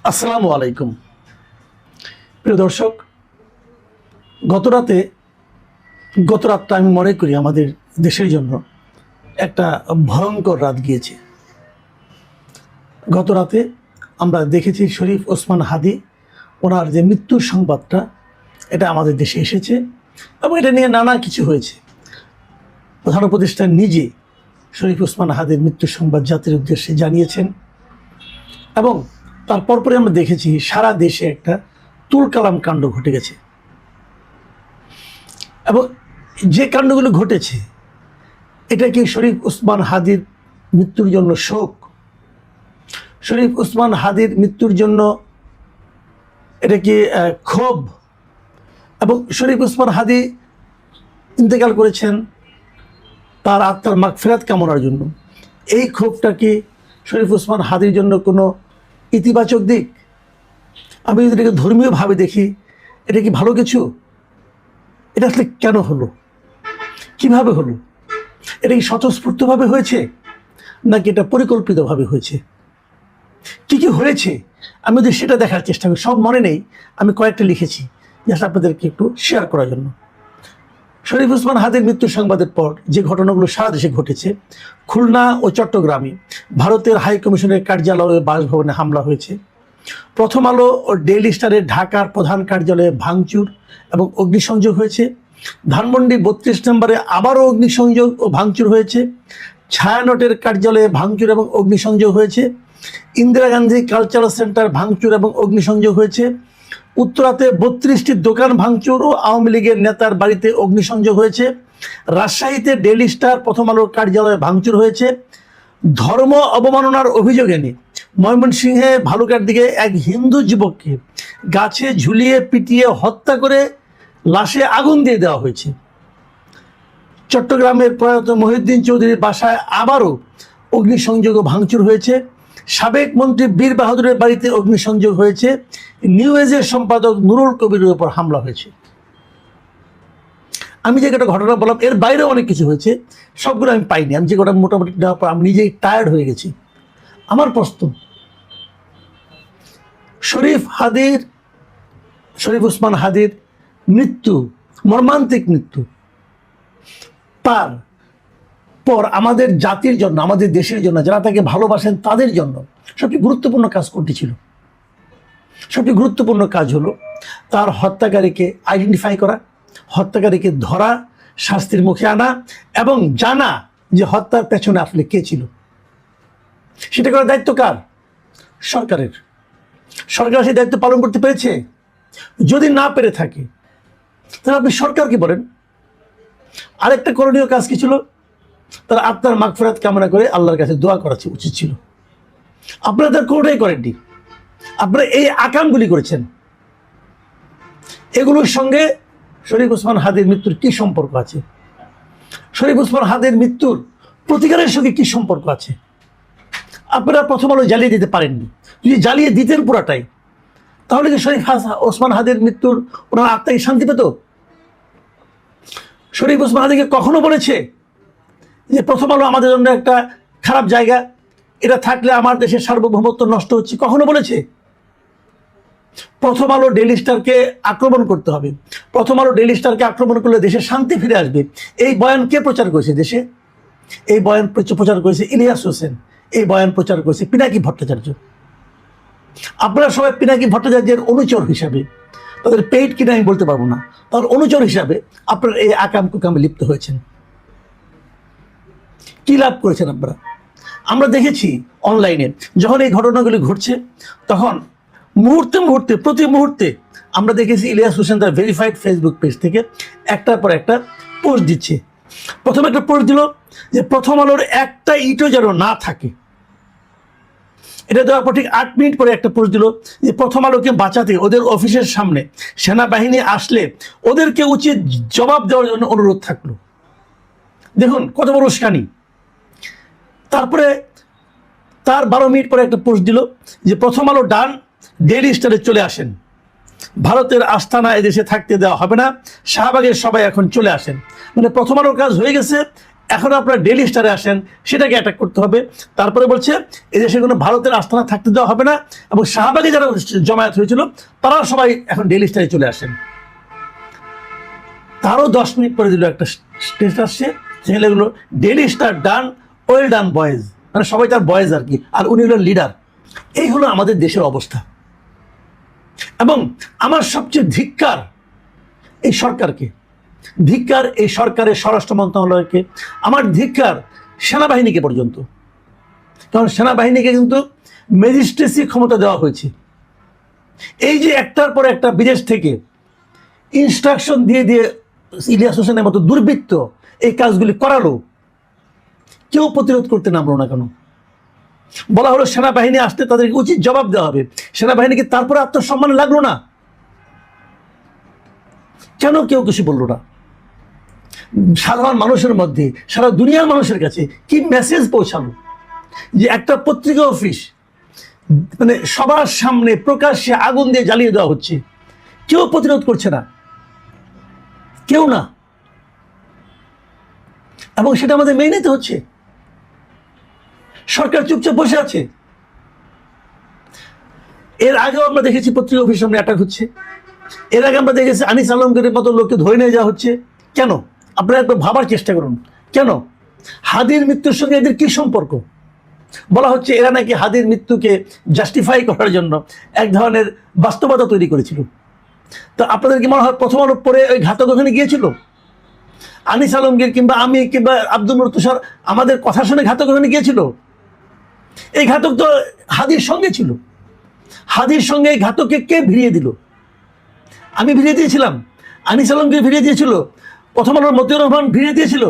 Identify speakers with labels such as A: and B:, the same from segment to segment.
A: আসসালামু আলাইকুম প্রিয় দর্শক, গত রাতটা আমি মনে করি আমাদের দেশের জন্য একটা ভয়ঙ্কর রাত গিয়েছে। গত রাতে আমরা দেখেছি শরীফ ওসমান হাদি ওনার যে মৃত্যুর সংবাদটা এটা আমাদের দেশে এসেছে এবং এটা নিয়ে নানা কিছু হয়েছে। প্রধান উপদেষ্টা নিজে শরীফ ওসমান হাদির মৃত্যুর সংবাদ জাতির উদ্দেশ্যে জানিয়েছেন এবং তার পরপরে আমরা দেখেছি সারা দেশে একটা তুলকালাম কাণ্ড ঘটে গেছে এবং যে কাণ্ডগুলো ঘটেছে এটা কি শরীফ ওসমান হাদির মৃত্যুর জন্য শোক, শরীফ ওসমান হাদির মৃত্যুর জন্য এটা কি ক্ষোভ, এবং শরীফ ওসমান হাদি ইন্তেকাল করেছেন তার আত্মার মাগফিরাত কামনার জন্য, এই ক্ষোভটা কি শরীফ ওসমান হাদির জন্য কোনো ইতিবাচক দিক? আমি যদি এটাকে ধর্মীয়ভাবে দেখি এটা কি ভালো কিছু? এটা আসলে কেন হলো, কিভাবে হলো? এটা কি স্বতঃস্ফূর্তভাবে হয়েছে নাকি এটা পরিকল্পিতভাবে হয়েছে? কি কি হয়েছে আমি যদি সেটা দেখার চেষ্টা করি, সব মনে নেই, আমি কয়েকটা লিখেছি জাস্ট আপনাদেরকে একটু শেয়ার করার জন্য। শরীফ ওসমান হাদির মৃত্যুর সংবাদের পর যে ঘটনাগুলো সারা দেশে ঘটেছে, খুলনা ও চট্টগ্রামে ভারতের হাই কমিশনের কার্যালয়ে বাসভবনে হামলা হয়েছে। প্রথম আলো ও ডেইলি স্টারের ঢাকার প্রধান কার্যালয়ে ভাঙচুর এবং অগ্নিসংযোগ হয়েছে। ধানমন্ডি 32 নম্বরে আবারও অগ্নিসংযোগ ও ভাঙচুর হয়েছে। ছায়ানটের কার্যালয়ে ভাঙচুর এবং অগ্নিসংযোগ হয়েছে। ইন্দিরা গান্ধী কালচারাল সেন্টার ভাঙচুর এবং অগ্নিসংযোগ হয়েছে। উত্তরাতে 32টি দোকান ভাঙচুর ও আওয়ামী লীগের নেতার বাড়িতে অগ্নিসংযোগ হয়েছে। রাজশাহীতে ডেইলি স্টার প্রথম আলোর কার্যালয়ে ভাঙচুর হয়েছে। ধর্ম অবমাননার অভিযোগ এনে ময়মনসিংহে ভালুকার দিকে এক হিন্দু যুবককে গাছে ঝুলিয়ে পিটিয়ে হত্যা করে লাশে আগুন দিয়ে দেওয়া হয়েছে। চট্টগ্রামের প্রয়াত মহিউদ্দিন চৌধুরীর বাসায় আবারও অগ্নিসংযোগ ও ভাঙচুর হয়েছে। সাবেক মন্ত্রী বীর বাহাদুরের বাড়িতে অগ্নিসংযোগ হয়েছে। নিউ এজের সম্পাদক নুরুল কবিরের উপর হামলা হয়েছে। আমি যে একটা ঘটনা বললাম এর বাইরেও অনেক কিছু হয়েছে, সবগুলো আমি পাইনি। আমি যে কটা মোটামুটি নেওয়ার পর আমি নিজেই টায়ার্ড হয়ে গেছি। আমার প্রশ্ন, শরীফ ওসমান হাদির মৃত্যু, মর্মান্তিক মৃত্যু, তার পর আমাদের জাতির জন্য, আমাদের দেশের জন্য, যারা তাকে ভালোবাসেন তাদের জন্য সবচেয়ে গুরুত্বপূর্ণ কাজ কোনটি ছিল? সবচেয়ে গুরুত্বপূর্ণ কাজ হলো তার হত্যাকারীকে আইডেন্টিফাই করা, হত্যাকারীকে ধরা, শাস্তির মুখে আনা এবং জানা যে হত্যার পেছনে আসলে কে ছিল। সেটা করার দায়িত্ব কার? সরকারের। সরকার সেই দায়িত্ব পালন করতে পেরেছে? যদি না পেরে থাকে তাহলে আপনি সরকারকে বলেন। আরেকটা করণীয় কাজ কি ছিল? তার আত্মার মাগফিরাত কামনা করে আল্লাহর কাছে দোয়া করা উচিত ছিল। আপনারা তার কোনোটাই করেননি। আপনারা এই আকামগুলি করেছেন। এগুলোর সঙ্গে শরীফ ওসমান হাদির মৃত্যুর কি সম্পর্ক আছে? শরীফ ওসমান হাদির মৃত্যুর প্রতিকারের সঙ্গে কি সম্পর্ক আছে? আপনারা প্রথম আলো জ্বালিয়ে দিতে পারেননি। যদি জ্বালিয়ে দিতেন পুরাটাই, তাহলে কি শরীফ ওসমান হাদির মৃত্যুর ওনার আত্মাকে শান্তি পেত? শরীফ ওসমান হাদিকে কখনো বলেছে যে প্রথম আলো আমাদের জন্য একটা খারাপ জায়গা, এটা থাকলে আমার দেশের সার্বভৌমত্ব নষ্ট হচ্ছে? কখনো বলেছে? প্রথম আলো ডেইলি স্টারকে আক্রমণ করতে হবে, প্রথম আলো ডেইলি স্টারকে আক্রমণ করলে দেশে শান্তি ফিরে আসবে, এই বয়ান কে প্রচার করেছে দেশে? এই বয়ান প্রচার করেছে ইলিয়াস হোসেন, এই বয়ান প্রচার করেছে পিনাকি ভট্টাচার্য। আপনারা সবাই পিনাকি ভট্টাচার্যের অনুচর হিসাবে, তাদের পেইড কিনা আমি বলতে পারবো না, তার অনুচর হিসাবে আপনারা এই আকাম কুকামে লিপ্ত হয়েছেন। কি লাভ করেছেন আপনারা? আমরা দেখেছি অনলাইনে যখন এই ঘটনাগুলি ঘটছে তখন মুহূর্তে প্রতি মুহূর্তে আমরা দেখেছি ইলিয়াস হোসেন তার ভেরিফাইড ফেসবুক পেজ থেকে একটার পর একটা পোস্ট দিচ্ছে। প্রথমে একটা পোস্ট দিল যে প্রথম আলোর একটা ইটও যেন না থাকে। এটা দেওয়ার পর ঠিক 8 মিনিট পরে একটা পোস্ট দিল যে প্রথম আলোকে বাঁচাতে ওদের অফিসের সামনে সেনাবাহিনী আসলে ওদেরকে উচিত জবাব দেওয়ার জন্য অনুরোধ থাকলো। দেখুন কত বড় উস্কানি। তারপরে তার 12 মিনিট পরে একটা পোস্ট দিল যে প্রথম আলো ডান, ডেইলি স্টারে চলে আসেন, ভারতের আস্তানা এদেশে থাকতে দেওয়া হবে না, শাহবাগের সবাই এখন চলে আসেন। মানে প্রথম আলোর কাজ হয়ে গেছে, এখন আপনারা ডেইলি স্টারে আসেন, সেটাকে অ্যাটাক করতে হবে। তারপরে বলছে এই দেশে কোনো ভারতের আস্তানা থাকতে দেওয়া হবে না, এবং শাহবাগে যারা জমায়েত হয়েছিল তারা সবাই এখন ডেইলি স্টারে চলে আসেন। তারও 10 মিনিট পরে দিল একটা স্টেজ আসছে, সেখানে এগুলো ডেইলি স্টার ডান, ওয়েল ডান বয়েজ, মানে সবাই তার বয়েজ আর কি, আর উনি হলেন লিডার। এই হলো আমাদের দেশের অবস্থা। এবং আমার সবচেয়ে ধিক্কার এই সরকারকে, ধিক্কার এই সরকারের স্বরাষ্ট্র মন্ত্রণালয়কে, আমার ধিক্কার সেনাবাহিনীকে পর্যন্ত। কারণ সেনাবাহিনীকে কিন্তু ম্যাজিস্ট্রেসি ক্ষমতা দেওয়া হয়েছে। এই যে একটার পর একটা বিদেশ থেকে ইনস্ট্রাকশন দিয়ে দিয়ে ইলিয়াস হোসেনের মতো দুর্বৃত্ত এই কাজগুলি করালো, কেউ প্রতিরোধ করতে নামলো না কেন? বলা হলো সেনাবাহিনী আসতে তাদেরকে উচিত জবাব দেওয়া হবে, সেনাবাহিনীকে তারপরে আত্মসম্মান লাগলো না কেন? কেউ কিছু বললো না। সাধারণ মানুষের মধ্যে, সারা দুনিয়ার মানুষের কাছে কি মেসেজ পৌঁছালো যে একটা পত্রিকা অফিস মানে সবার সামনে প্রকাশ্যে আগুন দিয়ে জ্বালিয়ে দেওয়া হচ্ছে, কেউ প্রতিরোধ করছে না, কেউ না, এবং সেটা আমাদের মেনে নিতে হচ্ছে। সরকার চুপচাপ বসে আছে। এর আগেও আমরা দেখেছি পত্রিকা অফিস সামনে অ্যাটাক হচ্ছে, এর আগে আমরা দেখেছি আনিস আলমগীরের মতো লোককে ধরে নিয়ে যাওয়া হচ্ছে। কেন? আপনারা একবার ভাবার চেষ্টা করুন, কেন? হাদির মৃত্যুর সঙ্গে এদের কি সম্পর্ক? বলা হচ্ছে এরা নাকি হাদির মৃত্যুকে জাস্টিফাই করার জন্য এক ধরনের বাস্তবতা তৈরি করেছিল। তো আপনাদের কি মনে হয় প্রথম আলো পরে ওই ঘাতক ওখানে গিয়েছিল? আনিস আলমগীর কিংবা আমি কিংবা আব্দুল নূর তুষার আমাদের কথা শুনে ঘাতক ওখানে গিয়েছিল? এই ঘাতক তো হাদির সঙ্গে ছিল। হাদির সঙ্গে এই ঘাতককে কে ভিড়িয়ে দিল? আমি ভিড়িয়ে দিয়েছিলাম, আনিস আলমগীর ভিড়িয়ে দিয়েছিল, প্রথম আলোর মতিউর রহমান ভিড়িয়ে দিয়েছিল।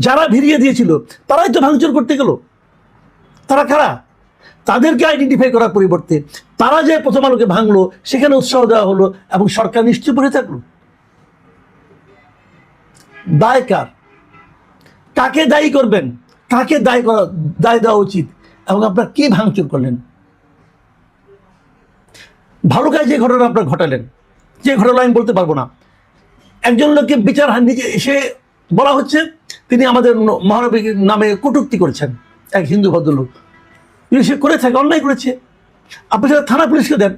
A: যারা ভিড়িয়ে দিয়েছিল তারাই তো ভাঙচুর করতে গেল। তারা কারা? তাদেরকে আইডেন্টিফাই করার পরিবর্তে তারা যে প্রথম আলোকে ভাঙলো সেখানে উৎসাহ দেওয়া হলো, এবং সরকার নিশ্চয় পড়ে থাকলো। দায় কার? কাকে দায়ী করবেন? কাকে দায় দেওয়া উচিত? এবং আপনারা কি ভাঙচুর করলেন? ভালো কাজ যে ঘটনা আপনারা ঘটালেন, যে ঘটনা আমি বলতে পারবো না, একজন লোককে বিচার নিজে এসে বলা হচ্ছে তিনি আমাদের মহানবীর নামে কটূক্তি করেছেন, এক হিন্দু ভদ্রলোক। সে করে থাকে, অন্যায় করেছে, আপনি সেটা থানা পুলিশকে দেন।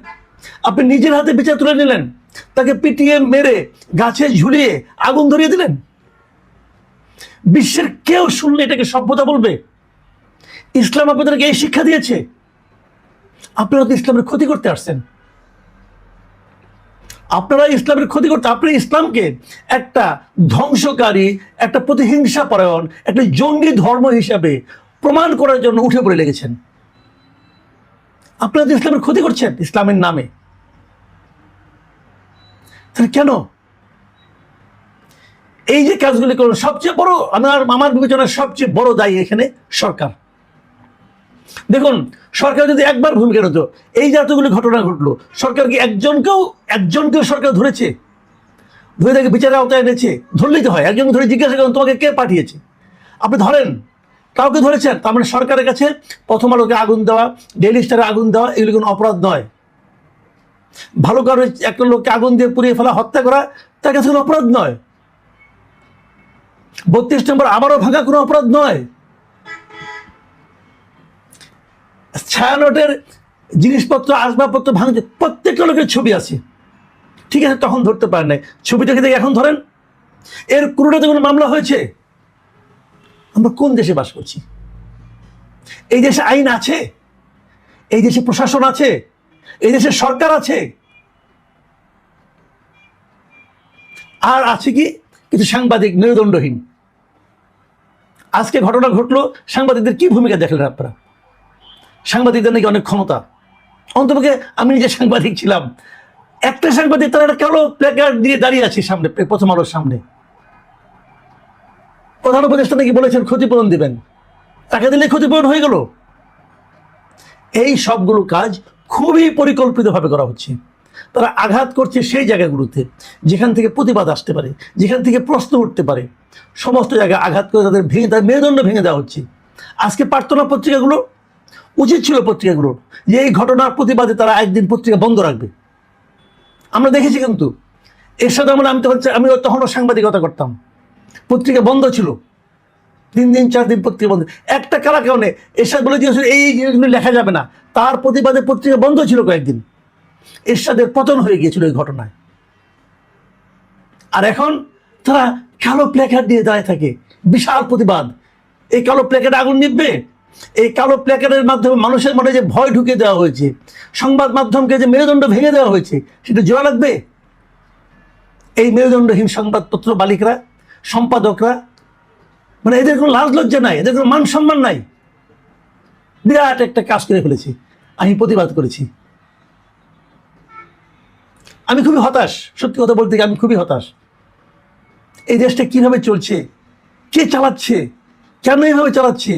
A: আপনি নিজের হাতে বিচার তুলে নিলেন, তাকে পিটিয়ে মেরে গাছে ঝুলিয়ে আগুন ধরিয়ে দিলেন। বিশ্বের কেউ শুনলে এটাকে সভ্যতা বলবে? ইসলাম আপনাদেরকে এই শিক্ষা দিয়েছে? আপনারা তো ইসলামের ক্ষতি করতে আসছেন। আপনারা ইসলামের ক্ষতি করতে, আপনি ইসলামকে একটা ধ্বংসকারী, একটা প্রতিহিংসা পরায়ণ, একটা জঙ্গি ধর্ম হিসাবে প্রমাণ করার জন্য উঠে পড়ে লেগেছেন। আপনারা তো ইসলামের ক্ষতি করছেন ইসলামের নামে। তাহলে কেন এই যে কাজগুলি করুন? সবচেয়ে বড়, আমার বিবেচনার সবচেয়ে বড় দায়ী এখানে সরকার। দেখুন, সরকার যদি একবার ভূমিকা নিত, এই যে এতগুলি ঘটনা ঘটলো, সরকার কি একজনকেও সরকার ধরেছে? ধরে তাকে বিচারের আওতায় এনেছে? ধরলেই তো হয়, একজন ধরে জিজ্ঞাসা করেন তোমাকে কে পাঠিয়েছে, আপনি ধরেন। কাউকে ধরেছেন? তার মানে সরকারের কাছে প্রথম আলোকে আগুন দেওয়া, ডেইলি স্টারে আগুন দেওয়া এগুলি কোনো অপরাধ নয়। ভালো কারো একটা লোককে আগুন দিয়ে পুড়িয়ে ফেলা, হত্যা করা তার কাছে কোনো অপরাধ নয়। 32 নম্বর আবারও ভাঙা কোনো অপরাধ নয়। ছায়ানটের জিনিসপত্র, আসবাবপত্র ভাঙছে, প্রত্যেকটা লোকের ছবি আছে, ঠিক আছে, তখন ধরতে পারেন নাই, ছবিটাকে দেখে এখন ধরেন। এর কোনোটাতে কোনো মামলা হয়েছে? আমরা কোন দেশে বাস করছি? এই দেশে আইন আছে? এই দেশে প্রশাসন আছে? এই দেশে সরকার আছে? আর আছে কি কিছু সাংবাদিক মেরুদণ্ডহীন। আজকে ঘটনা ঘটলো, সাংবাদিকদের কি ভূমিকা দেখলেন আপনারা? সাংবাদিকদের নাকি অনেক ক্ষমতা। অন্তপক্ষে আমি নিজে সাংবাদিক ছিলাম, একটা সাংবাদিক তারা একটা কালো প্ল্যাকার্ড দিয়ে দাঁড়িয়ে আছে সামনে, প্রথম আলোর সামনে। প্রধান উপদেষ্টা নাকি বলেছেন ক্ষতিপূরণ দিবেন, টাকা দিলে ক্ষতিপূরণ হয়ে গেল। এই সবগুলো কাজ খুবই পরিকল্পিতভাবে করা হচ্ছে। তারা আঘাত করছে সেই জায়গাগুলোতে যেখান থেকে প্রতিবাদ আসতে পারে, যেখান থেকে প্রশ্ন উঠতে পারে, সমস্ত জায়গায় আঘাত করে তাদের মেরুদণ্ড ভেঙে দেওয়া হচ্ছে। আজকে পারত না পত্রিকাগুলো? উচিত ছিল পত্রিকাগুলোর যে এই ঘটনার প্রতিবাদে তারা একদিন পত্রিকা বন্ধ রাখবে। আমরা দেখেছি কিন্তু এর সাথে আমি তখনও সাংবাদিকতা করতাম, পত্রিকা বন্ধ ছিল, 3 দিন 4 দিন পত্রিকা বন্ধ। একটা কারণে এরশাদ বলে দিয়েছিল এই জিনিসগুলো লেখা যাবে না, তার প্রতিবাদে পত্রিকা বন্ধ ছিল কয়েকদিন। এরশাদের পতন হয়ে গিয়েছিল এই ঘটনায়। আর এখন তারা কালো প্ল্যাকার্ড দিয়ে দাঁড়িয়ে থাকে, বিশাল প্রতিবাদ। এই কালো প্ল্যাকার্ডে আগুন নিভবে? এই কালো প্ল্যাকার্ডের মাধ্যমে মানুষের মনে যে ভয় ঢুকে দেওয়া হয়েছে, সংবাদ মাধ্যমকে যে মেরুদণ্ড ভেঙে দেওয়া হয়েছে, সেটা জোড়া লাগবে? এই মেরুদণ্ডহীন সংবাদপত্র মালিকরা, সম্পাদকরা, মানে এদের কোনো লাজ লজ্জা নাই, এদের কোনো মান সম্মান নাই। বিরাট একটা কাজ করে ফেলেছি, আমি প্রতিবাদ করেছি। আমি খুবই হতাশ, সত্যি কথা বলতে গিয়ে আমি খুবই হতাশ। এই দেশটা কিভাবে চলছে, কে চালাচ্ছে, কেন এইভাবে চালাচ্ছে,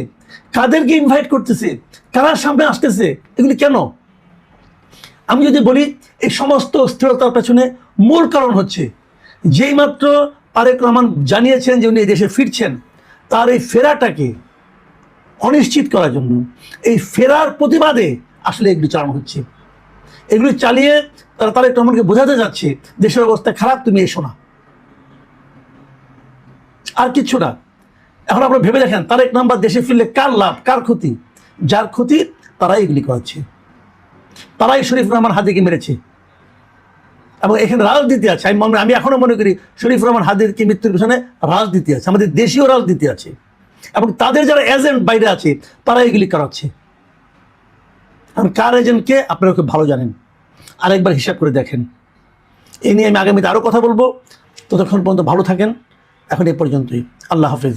A: কাদেরকে ইনভাইট করতেছে, কারা সামনে আসতেছে, এগুলি কেন? আমি যদি বলি এই সমস্ত স্থিরতার পেছনে মূল কারণ হচ্ছে, যেই মাত্র তারেক রহমান জানিয়েছেন যে উনি এই দেশে ফিরছেন, তার এই ফেরাটাকে অনিশ্চিত করার জন্য, এই ফেরার প্রতিবাদে আসলে এগুলি চালানো হচ্ছে। এগুলি চালিয়ে তারা তারেক রহমানকে বোঝাতে যাচ্ছে দেশের অবস্থা খারাপ, তুমি এসো না, আর কিচ্ছু না। এখন আপনারা ভেবে দেখেন, তারেক রহমান দেশে ফিরলে কার লাভ, কার ক্ষতি? যার ক্ষতি তারাই এগুলি করাচ্ছে, তারাই শরীফ রহমান হাদিকে মেরেছে। এবং এখানে রাজনীতি আছে। আমি এখনো মনে করি শরীফ রহমান হাদির কি মৃত্যুর পিছনে রাজনীতি আছে, আমাদের দেশীয় রাজনীতি আছে, এবং তাদের যারা এজেন্ট বাইরে আছে তারা এগুলি করাচ্ছে। এখন কার এজেন্টকে আপনারা খুব ভালো জানেন, আরেকবার হিসাব করে দেখেন। এই নিয়ে আমি আগামীতে আরও কথা বলবো। ততক্ষণ পর্যন্ত ভালো থাকেন। এখন এই পর্যন্তই। আল্লাহ হাফেজ।